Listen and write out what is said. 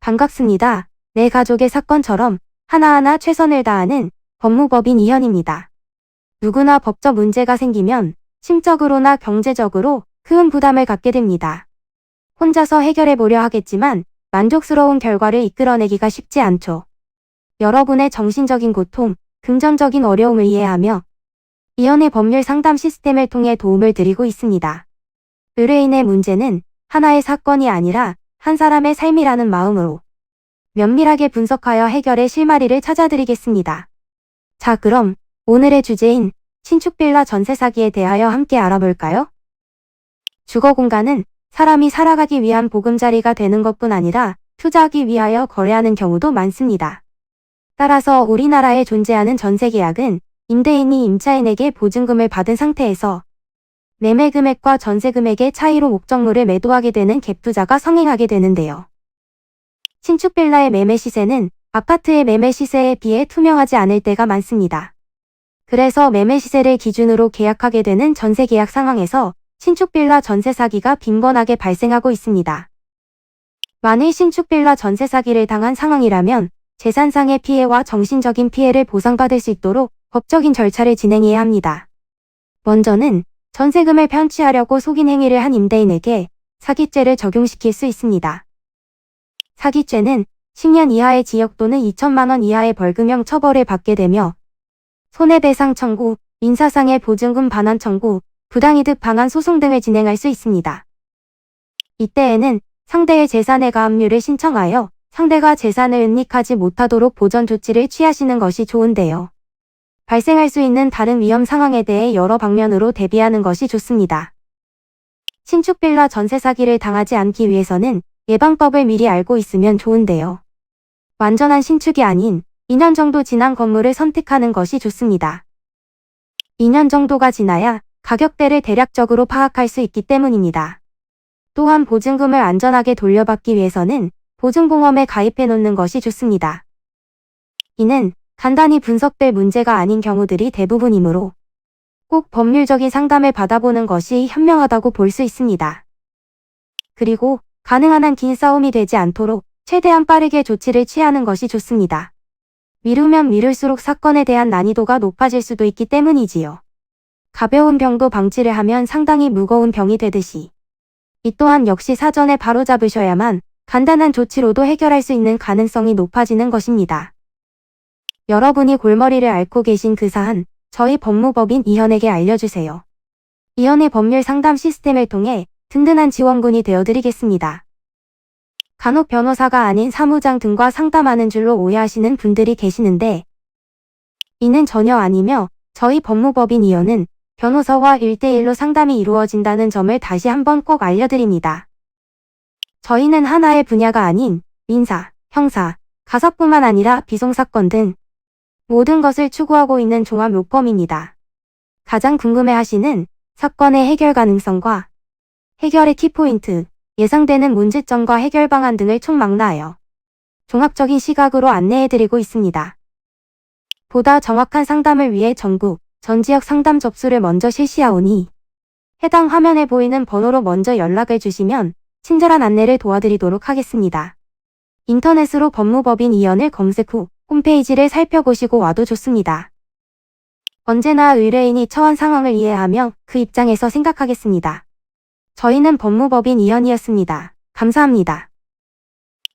반갑습니다. 내 가족의 사건처럼 하나하나 최선을 다하는 법무법인 이현입니다. 누구나 법적 문제가 생기면 심적으로나 경제적으로 큰 부담을 갖게 됩니다. 혼자서 해결해 보려 하겠지만 만족스러운 결과를 이끌어내기가 쉽지 않죠. 여러분의 정신적인 고통, 금전적인 어려움을 이해하며 이현의 법률 상담 시스템을 통해 도움을 드리고 있습니다. 의뢰인의 문제는 하나의 사건이 아니라 한 사람의 삶이라는 마음으로 면밀하게 분석하여 해결의 실마리를 찾아드리겠습니다. 자, 그럼 오늘의 주제인 신축빌라 전세 사기에 대하여 함께 알아볼까요? 주거 공간은 사람이 살아가기 위한 보금자리가 되는 것뿐 아니라 투자하기 위하여 거래하는 경우도 많습니다. 따라서 우리나라에 존재하는 전세 계약은 임대인이 임차인에게 보증금을 받은 상태에서 매매 금액과 전세 금액의 차이로 목적물을 매도하게 되는 갭투자가 성행하게 되는데요. 신축 빌라의 매매 시세는 아파트의 매매 시세에 비해 투명하지 않을 때가 많습니다. 그래서 매매 시세를 기준으로 계약하게 되는 전세 계약 상황에서 신축 빌라 전세 사기가 빈번하게 발생하고 있습니다. 만일 신축 빌라 전세 사기를 당한 상황이라면 재산상의 피해와 정신적인 피해를 보상받을 수 있도록 법적인 절차를 진행해야 합니다. 먼저는 전세금을 편취하려고 속인 행위를 한 임대인에게 사기죄를 적용시킬 수 있습니다. 사기죄는 10년 이하의 징역 또는 2천만 원 이하의 벌금형 처벌을 받게 되며 손해배상 청구, 민사상의 보증금 반환 청구, 부당이득 방한 소송 등을 진행할 수 있습니다. 이때에는 상대의 재산의 가압류를 신청하여 상대가 재산을 은닉하지 못하도록 보전 조치를 취하시는 것이 좋은데요. 발생할 수 있는 다른 위험 상황에 대해 여러 방면으로 대비하는 것이 좋습니다. 신축 빌라 전세 사기를 당하지 않기 위해서는 예방법을 미리 알고 있으면 좋은데요. 완전한 신축이 아닌 2년 정도 지난 건물을 선택하는 것이 좋습니다. 2년 정도가 지나야 가격대를 대략적으로 파악할 수 있기 때문입니다. 또한 보증금을 안전하게 돌려받기 위해서는 보증보험에 가입해 놓는 것이 좋습니다. 이는 간단히 분석될 문제가 아닌 경우들이 대부분이므로 꼭 법률적인 상담을 받아보는 것이 현명하다고 볼 수 있습니다. 그리고 가능한 한 긴 싸움이 되지 않도록 최대한 빠르게 조치를 취하는 것이 좋습니다. 미루면 미룰수록 사건에 대한 난이도가 높아질 수도 있기 때문이지요. 가벼운 병도 방치를 하면 상당히 무거운 병이 되듯이 이 또한 역시 사전에 바로잡으셔야만 간단한 조치로도 해결할 수 있는 가능성이 높아지는 것입니다. 여러분이 골머리를 앓고 계신 그 사안, 저희 법무법인 이현에게 알려주세요. 이현의 법률 상담 시스템을 통해 든든한 지원군이 되어드리겠습니다. 간혹 변호사가 아닌 사무장 등과 상담하는 줄로 오해하시는 분들이 계시는데 이는 전혀 아니며 저희 법무법인 이현은 변호사와 1대1로 상담이 이루어진다는 점을 다시 한번 꼭 알려드립니다. 저희는 하나의 분야가 아닌 민사, 형사, 가사뿐만 아니라 비송사건 등 모든 것을 추구하고 있는 종합 로펌입니다. 가장 궁금해하시는 사건의 해결 가능성과 해결의 키포인트, 예상되는 문제점과 해결 방안 등을 총망라하여 종합적인 시각으로 안내해드리고 있습니다. 보다 정확한 상담을 위해 전국, 전 지역 상담 접수를 먼저 실시하오니 해당 화면에 보이는 번호로 먼저 연락을 주시면 친절한 안내를 도와드리도록 하겠습니다. 인터넷으로 법무법인 이현을 검색 후 홈페이지를 살펴보시고 와도 좋습니다. 언제나 의뢰인이 처한 상황을 이해하며 그 입장에서 생각하겠습니다. 저희는 법무법인 이현이었습니다. 감사합니다.